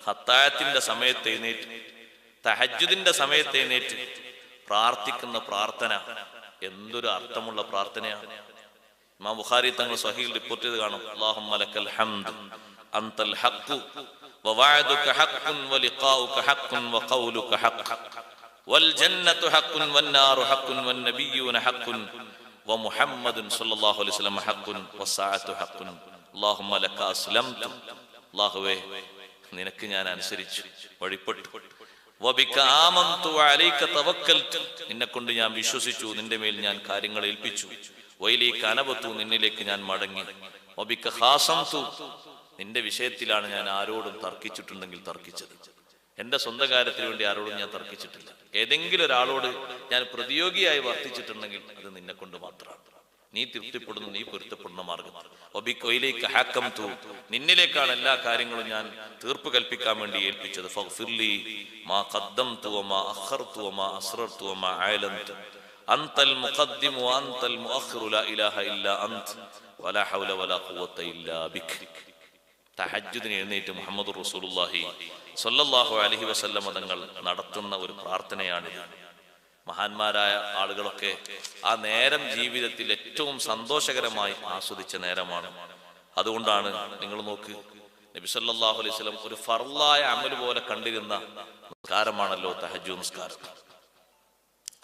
അത്താഴത്തിന്റെ സമയത്ത് എഴുന്നേറ്റ്, തഹജ്ജുദിന്റെ സമയത്ത് എഴുന്നേറ്റ് പ്രാർത്ഥിക്കുന്ന പ്രാർത്ഥന എന്തൊരു അർത്ഥമുള്ള പ്രാർത്ഥനയാണ്. ഇമാം ബുഖാരി തങ്ങൾ സ്വഹീഹിൽ റിപ്പോർട്ട് ചെയ്ത് കാണും, അല്ലാഹുമ്മ ലക്കൽ ഹംദ് അൻതൽ ഹഖ് വവഅദുക ഹഖ്ഖുൻ വലിഖാഉക ഹഖ്ഖുൻ വഖൗലുക ഹഖ് വൽ ജന്നത്തു ഹഖ്ഖുൻ വന്നാറു ഹഖ്ഖുൻ വന്നബിയ്യൂന ഹഖ്ഖുൻ വമുഹമ്മദുൻ സ്വല്ലല്ലാഹു അലൈഹി വസല്ലം ഹഖ്ഖുൻ വസ്സഅതു ഹഖ്ഖുൻ അല്ലാഹുമ്മ ലക അസ്ലംതു. അല്ലാഹുവേ, നിനക്ക് ഞാൻ അനുസരിച്ചു, വഴിപ്പെട്ടു. വബിക ആമന്തു വഅലൈക തവക്കൽതു, നിന്നെ കൊണ്ട് ഞാൻ വിശ്വസിച്ചു, നിന്റെ മേൽ ഞാൻ കാര്യങ്ങൾ ഏൽപ്പിച്ചു. വൈലീക അനബതു, നിന്നിലേക്ക് ഞാൻ മടങ്ങി. വബിക ഖാസംതു, നിന്റെ വിഷയത്തിലാണ് ഞാൻ ആരോടും തർക്കിച്ചിട്ടുണ്ടെങ്കിൽ തർക്കിച്ചത്. എന്റെ സ്വന്തം കാര്യത്തിന് വേണ്ടി ആരോടും ഞാൻ തർക്കിച്ചിട്ടില്ല. ഏതെങ്കിലും ഒരാളോട് ഞാൻ പ്രതിയോഗിയായി വർത്തിച്ചിട്ടുണ്ടെങ്കിൽ അത് നിന്നെ കൊണ്ട് മാത്രമാണ്. നീ തൃപ്തിപ്പെടുന്നു, നീ പൊരുത്തപ്പെടുന്ന മാർഗം. വബിക ഹക്കംതു, നിന്നിലേക്കാണ് എല്ലാ കാര്യങ്ങളും ഞാൻ തീർപ്പ് കൽപ്പിക്കാൻ വേണ്ടി ഏൽപ്പിച്ചത്. ഫഗ്ഫിർലി മാ ഖദ്ദംതു വമാ അഖർതു വമാ അസ്റർതു വമാ അഅലൻതു അൻതൽ മുഖദ്ദിമു വഅൻതൽ മുഅഖിറു ലാ ഇലാഹ ഇല്ലാ അൻത വലാ ഹൗല വലാ ഖുവത ഇല്ലാ ബിക. തഹജ്ജുദിന് എഴുന്നേറ്റ് മുഹമ്മദ് റസൂലുള്ളാഹി സ്വല്ലല്ലാഹു അലൈഹി വസല്ലം തങ്ങൾ നടത്തുന്ന ഒരു പ്രാർത്ഥനയാണിത്. മഹാന്മാരായ ആളുകളൊക്കെ ആ നേരം ജീവിതത്തിൽ ഏറ്റവും സന്തോഷകരമായി ആസ്വദിച്ച നേരമാണ്. അതുകൊണ്ടാണ് നിങ്ങൾ നോക്ക്, നബി സല്ലല്ലാഹു അലൈഹി വസല്ലം ഒരു ഫർളായ അമൽ പോലെ കണ്ടിരുന്ന നിസ്കാരമാണല്ലോ തഹജ്ജുദ് നിസ്കാരം.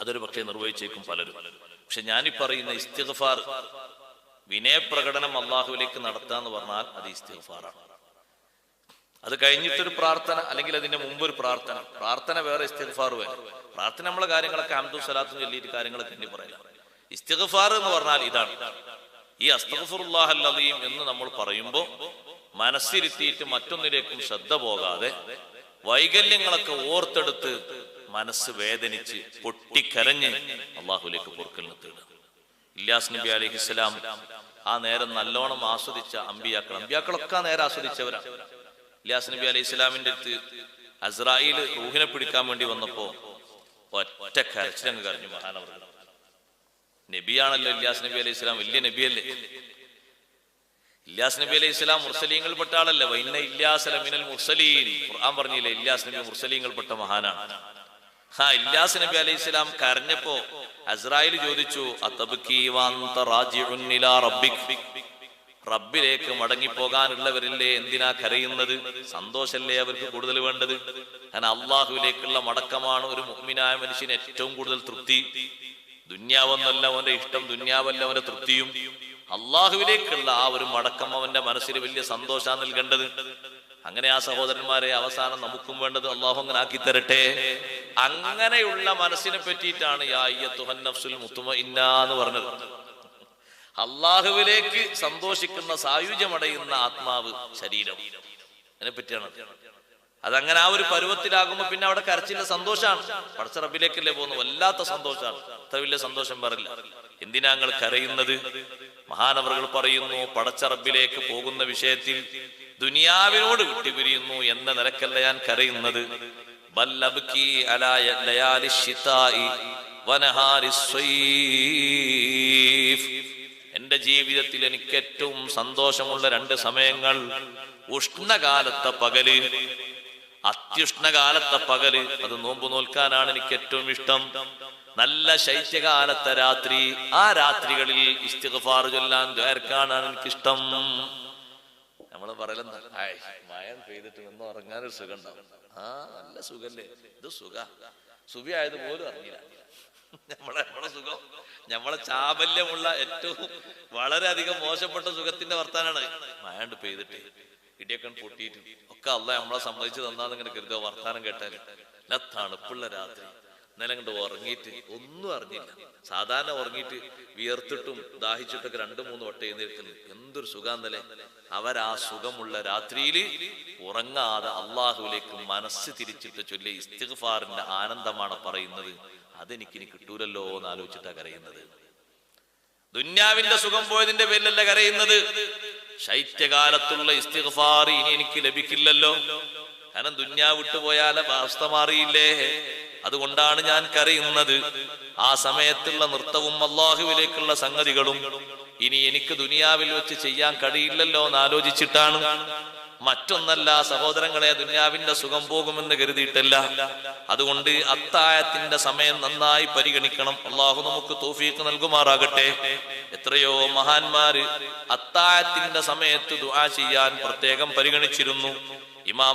അതൊരു പക്ഷേ നിർവഹിച്ചേക്കും പലരും. പക്ഷെ ഞാനീ പറയുന്ന ഇസ്തിഗ്ഫാർ, വിനയപ്രകടനം അള്ളാഹുവിലേക്ക് നടത്താന്ന് പറഞ്ഞാൽ അത് ഇസ്തിഗ്ഫാറാണ്. അത് കഴിഞ്ഞിട്ടൊരു പ്രാർത്ഥന, അല്ലെങ്കിൽ അതിന്റെ മുമ്പ് ഒരു പ്രാർത്ഥന. പ്രാർത്ഥന വേറെ, ഇസ്തിഗ്ഫാർ വേറെ. പ്രാർത്ഥന നമ്മളെ കാര്യങ്ങളൊക്കെ ഹംദും സലാത്തും ചൊല്ലിയിട്ട് കാര്യങ്ങളൊക്കെ എണ്ണി പറയില്ല. ഇസ്തിഗ്ഫാർ എന്ന് പറഞ്ഞാൽ ഇതാണ്. ഈ അസ്തഗ്ഫിറുല്ലാഹൽ അദീം എന്ന് നമ്മൾ പറയുമ്പോൾ മനസ്സിരുത്തിയിട്ട് മറ്റൊന്നിലേക്കും ശ്രദ്ധ പോകാതെ വൈകല്യങ്ങളൊക്കെ ഓർത്തെടുത്ത് മനസ്സ് വേദനിച്ച് പൊട്ടിക്കരഞ്ഞ് അള്ളാഹുലേക്ക് പൊറുക്കലിനെ തേടുക. ഇല്യാസ് നബി അലൈഹിസ്സലാം ആ നേരം നല്ലോണം ആസ്വദിച്ച അമ്പിയാക്കളൊക്കെ ആ നേരം ആസ്വദിച്ചവരാണ്. ഇല്യാസ് നബി അലൈഹി സ്വലാമിന്റെ അടുത്ത് അസ്രായീൽ റൂഹിനെ പിടിക്കാൻ വേണ്ടി വന്നപ്പോ ഒറ്റ കരച്ചിലങ്ങ് കരഞ്ഞു മഹാനവർകൾ. നബിയാണല്ലോ ഇല്യാസ് നബി അലൈഹി സ്വലാം, വലിയ നബിയല്ലേ. ഇല്യാസ് നബി അലൈഹി സ്വലാം മുർസലീങ്ങൾപ്പെട്ട ആളല്ലേ. വഇന്ന ഇല്യാസ ലമിനൽ മുർസലീൻ, ഖുർആൻ പറഞ്ഞില്ലേ ഇല്യാസ് നബി മുർസലീങ്ങൾപ്പെട്ട മഹാനാണ്. ഇല്യാസ് നബി അലൈഹി സ്വലാം കരഞ്ഞപ്പോ അസ്രായീൽ ചോദിച്ചു, അതബ്കീ വഅൻത റാജിഉൻ ഇലാ റബ്ബിക്, റബ്ബിലേക്ക് മടങ്ങിപ്പോകാനുള്ളവരില്ലേ, എന്തിനാ കരയുന്നത്? സന്തോഷല്ലേ അവർക്ക് കൂടുതൽ വേണ്ടത്? കാരണം അള്ളാഹുവിലേക്കുള്ള മടക്കമാണ് ഒരു മുഅ്മിനായ മനുഷ്യന് ഏറ്റവും കൂടുതൽ തൃപ്തി. ദുന്യാവൊന്നല്ല അവന്റെ ഇഷ്ടം, ദുന്യാവല്ല അവന്റെ തൃപ്തിയും. അള്ളാഹുവിലേക്കുള്ള ആ ഒരു മടക്കം അവന്റെ മനസ്സിന് വലിയ സന്തോഷമാണ് നൽകേണ്ടത്. അങ്ങനെ ആ സഹോദരന്മാരെ അവസാനം നമുക്കും വേണ്ടത് അള്ളാഹു അങ്ങനെ ആക്കി തരട്ടെ. അങ്ങനെയുള്ള മനസ്സിനെ പറ്റിയിട്ടാണ് യാ അയ്യത്തുഹൻ നഫ്സുൽ മുത്മഇന്ന എന്ന് പറഞ്ഞത്. അള്ളാഹുവിലേക്ക് സന്തോഷിക്കുന്ന, സായുജ്യമടയുന്ന ആത്മാവ്, ശരീരം, അതിനെ പറ്റിയാണ്. അതങ്ങനെ ആ ഒരു പരുവത്തിലാകുമ്പോ പിന്നെ അവിടെ കരച്ചില്ല, സന്തോഷാണ്. പടച്ച റബ്ബിലേക്കല്ലേ പോകുന്നു, വല്ലാത്ത സന്തോഷാണ്. അത്ര വലിയ സന്തോഷം പറയില്ല. എന്തിനാ നിങ്ങൾ കരയുന്നത്? മഹാനവറുകൾ പറയുന്നു, പടച്ച റബ്ബിലേക്ക് പോകുന്ന വിഷയത്തിൽ ദുനിയാവിനോട് വിട്ടുപിരിയുന്നു എന്ന നിലക്കല്ല ഞാൻ കരയുന്നത്. ബൽ അബ്കി അലാ ലയാലി ശിതാഇ വനഹാരി സ്വൈഫ്. എന്റെ ജീവിതത്തിൽ എനിക്ക് ഏറ്റവും സന്തോഷമുള്ള രണ്ട് സമയങ്ങൾ, ഉഷ്ണകാലത്തെ പകല്, അത്യുഷ്ണകാലത്തെ പകല്, അത് നോമ്പ് നോൽക്കാനാണ് എനിക്ക് ഏറ്റവും ഇഷ്ടം. നല്ല ശൈത്യകാലത്തെ രാത്രി, ആ രാത്രികളിൽ ഇസ്തിഗ്ഫാർ ചൊല്ലാൻ ദ്വാരക്കാനാണ് എനിക്കിഷ്ടം. നമ്മള് പറയലെന്താ, മഴ പെയ്തിട്ട് ഒന്ന് ഉറങ്ങാനൊരു സുഖം ഉണ്ടാവും. നല്ല സുഖല്ലേ, ഇത് സുഖി ആയത് പോലും അറിഞ്ഞില്ല. നമ്മളെ സുഖം, നമ്മളെ ചാബല്യമുള്ള ഏറ്റവും വളരെയധികം മോശപ്പെട്ട സുഖത്തിന്റെ വർത്താനാണ്. മഴണ്ട് പെയ്തിട്ട് ഇടിയൊക്കെ പൊട്ടിയിട്ട് ഒക്കെ അള്ളാഹ് നമ്മളെ സമ്മതിച്ച് തന്നാന്ന് ഇങ്ങനെ കരുതുക. വർത്താനം കേട്ടാല് നല്ല തണുപ്പുള്ള രാത്രി, ഇന്നലെ കണ്ട് ഉറങ്ങിയിട്ട് ഒന്നും അറിഞ്ഞില്ല. സാധാരണ ഉറങ്ങിയിട്ട് വിയർത്തിട്ടും ദാഹിച്ചിട്ടൊക്കെ 2-3 വട്ടം എഴുന്നേൽക്കുന്നത് എന്തൊരു സുഖാന്നല്ലേ. അവരാ സുഖമുള്ള രാത്രിയിൽ ഉറങ്ങാതെ അള്ളാഹുവിലേക്ക് മനസ്സ് തിരിച്ചിട്ട് ചൊല്ലി ഇസ്തിഗ്ഫാറിന്റെ ആനന്ദമാണ് പറയുന്നത്. അതെനിക്കിനി കിട്ടൂലല്ലോ എന്ന് ആലോചിച്ചിട്ടാ കരയുന്നത്. ദുന്യാവിന്റെ സുഖം പോയതിന്റെ പേരിലല്ല കരയുന്നത്. ശൈത്യകാലത്തുള്ള ഇസ്തിഗ്ഫാർ ഇനി എനിക്ക് ലഭിക്കില്ലല്ലോ. കാരണം ദുന്യാവ് വിട്ടുപോയാൽ അവസ്ഥ മാറിയില്ലേ. അതുകൊണ്ടാണ് ഞാൻ കരയുന്നത്. ആ സമയത്തുള്ള നൃത്തവും അള്ളാഹുവിലേക്കുള്ള സംഗതികളും ഇനി എനിക്ക് ദുനിയാവിൽ വെച്ച് ചെയ്യാൻ കഴിയില്ലല്ലോ എന്ന് ആലോചിച്ചിട്ടാണ്. മറ്റൊന്നല്ല സഹോദരങ്ങളെ, ദുനിയാവിന്റെ സുഖം പോകുമെന്ന് കരുതിയിട്ടല്ല. അതുകൊണ്ട് അത്താഴത്തിന്റെ സമയം നന്നായി പരിഗണിക്കണം. അള്ളാഹു നമുക്ക് തൗഫീഖ് നൽകുമാറാകട്ടെ. എത്രയോ മഹാന്മാര് അത്താഴത്തിന്റെ സമയത്ത് ദുആ ചെയ്യാൻ പ്രത്യേകം പരിഗണിച്ചിരുന്നു. ഇമാം